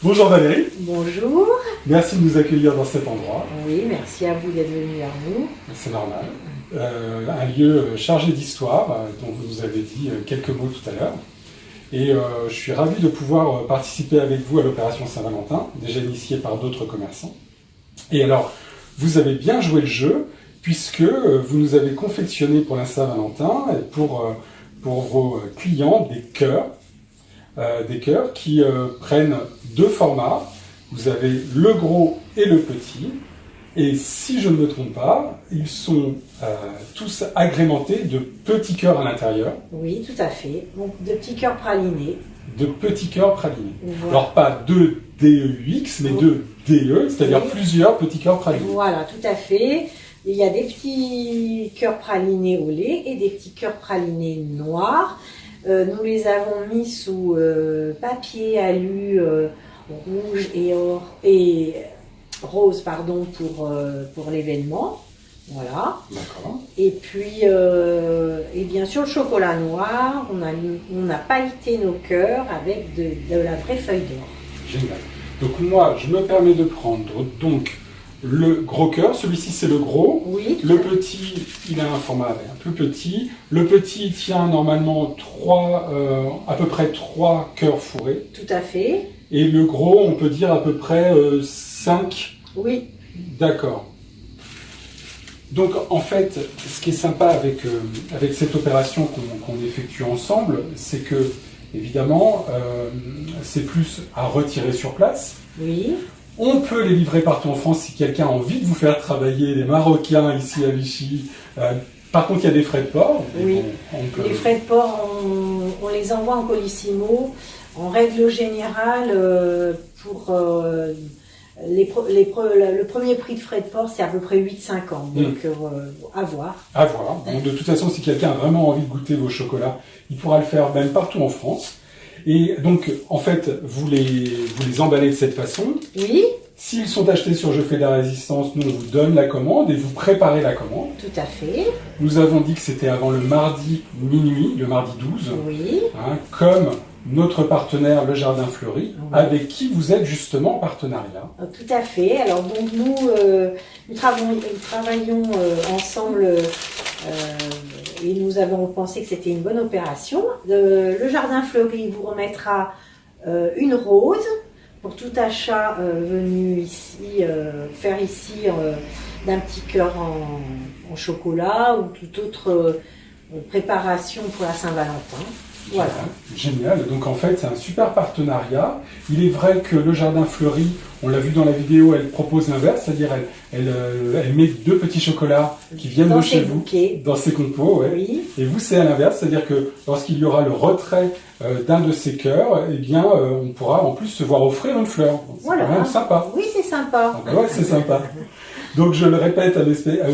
Bonjour Valérie. Bonjour. Merci de nous accueillir dans cet endroit. Oui, merci à vous d'être venu vers nous. C'est normal. Un lieu chargé d'histoire, dont vous nous avez dit quelques mots tout à l'heure. Et je suis ravi de pouvoir participer avec vous à l'opération Saint-Valentin, déjà initiée par d'autres commerçants. Et alors, vous avez bien joué le jeu, puisque vous nous avez confectionné pour la Saint-Valentin et pour vos clients des cœurs qui prennent deux formats. Vous avez le gros et le petit. Et si je ne me trompe pas, ils sont tous agrémentés de petits cœurs à l'intérieur. Oui, tout à fait. Donc, de petits cœurs pralinés. De petits cœurs pralinés. Voilà. Alors pas deux DEUX, mais deux DE, c'est-à-dire Oui. Plusieurs petits cœurs pralinés. Voilà, tout à fait. Il y a des petits cœurs pralinés au lait et des petits cœurs pralinés noirs. Nous les avons mis sous papier alu rouge et rose pour l'événement. Voilà. D'accord. Et puis, et bien sûr, le chocolat noir, on a pailleté nos cœurs avec de la vraie feuille d'or. Génial. Donc moi, je me permets de prendre donc le gros cœur. Celui-ci, c'est le gros. Oui, tout Le à fait. petit, il a un format un peu petit. Le petit tient normalement à peu près 3 cœurs fourrés. Tout à fait. Et le gros, on peut dire à peu près 5. Oui, D'accord. Donc en fait, ce qui est sympa avec cette opération qu'on effectue ensemble, c'est que, évidemment, c'est plus à retirer sur place. oui. On peut les livrer partout en France si quelqu'un a envie de vous faire travailler, les Marocains ici à Vichy. Par contre, il y a des frais de port. Oui. On peut... Les frais de port, on les envoie en colissimo. En règle générale, pour le premier prix de frais de port, c'est à peu près 8,50. Donc, à voir. À voir. Bon, de toute façon, si quelqu'un a vraiment envie de goûter vos chocolats, il pourra le faire même partout en France. Et donc, en fait, vous les emballez de cette façon. Oui, S'ils sont achetés sur Je fais de la résistance, nous, on vous donne la commande et vous préparez la commande. tout à fait. Nous avons dit que c'était avant le mardi minuit, le mardi 12, Oui, comme notre partenaire, le Jardin Fleuri, Oui. avec qui vous êtes justement en partenariat. tout à fait. Alors, donc, nous travaillons ensemble et nous avons pensé que c'était une bonne opération. Le Jardin Fleuri vous remettra une rose pour tout achat venu ici, faire ici d'un petit cœur en chocolat ou toute autre préparation pour la Saint-Valentin. Voilà. Génial. Donc en fait, c'est un super partenariat. Il est vrai que le Jardin Fleuri, on l'a vu dans la vidéo, elle propose l'inverse, c'est-à-dire elle met deux petits chocolats qui viennent Dans de chez ses vous, bouquets. dans ses compos. Ouais. Oui, Et vous, c'est à l'inverse, c'est-à-dire que lorsqu'il y aura le retrait d'un de ces cœurs, eh bien, on pourra en plus se voir offrir une fleur. C'est voilà. quand même sympa. Oui, c'est sympa. Ah, ouais, c'est sympa. Donc je le répète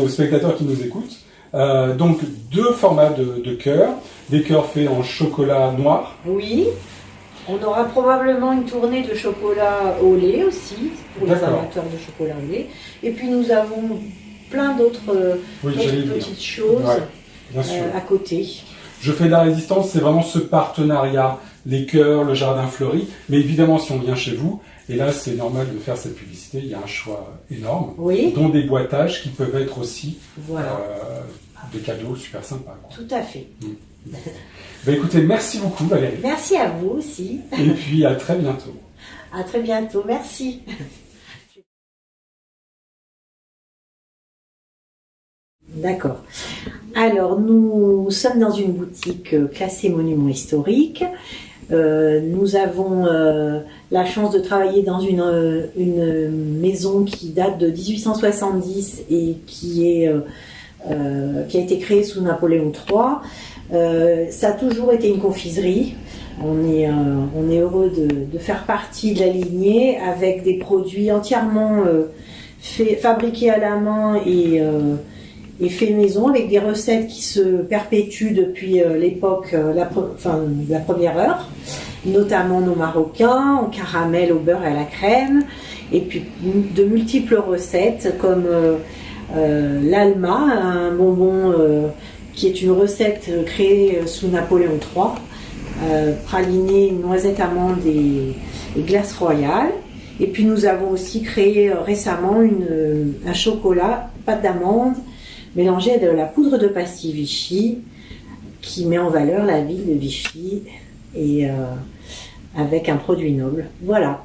aux spectateurs qui nous écoutent. Donc deux formats de cœurs, des cœurs faits en chocolat noir. Oui. On aura probablement une tournée de chocolat au lait aussi, pour les D'accord. amateurs de chocolat au lait. Et puis nous avons plein d'autres Oui, j'allais dire. petites choses Ouais, bien sûr. à côté. Je fais de la résistance, c'est vraiment ce partenariat, les cœurs, le Jardin Fleuri. Mais évidemment, si on vient chez vous, et là c'est normal de faire cette publicité, il y a un choix énorme, Oui, dont des boîtages qui peuvent être aussi voilà, des cadeaux super sympas, quoi. tout à fait. Écoutez, merci beaucoup Valérie. Merci à vous aussi. Et puis à très bientôt. À très bientôt. Merci. D'accord. Alors, nous sommes dans une boutique classée monument historique. Nous avons la chance de travailler dans une maison qui date de 1870 et qui a été créée sous Napoléon III. Ça a toujours été une confiserie. On est heureux de faire partie de la lignée avec des produits entièrement fabriqués à la main et fait maison, avec des recettes qui se perpétuent depuis l'époque, la première heure, notamment nos marocains, en caramel, au beurre et à la crème, et puis de multiples recettes comme l'Alma, un bonbon qui est une recette créée sous Napoléon III, praliné, noisette amande et glace royale. Et puis nous avons aussi créé récemment un chocolat, pâte d'amande, mélangé à de la poudre de pastille Vichy, qui met en valeur la ville de Vichy et avec un produit noble. Voilà.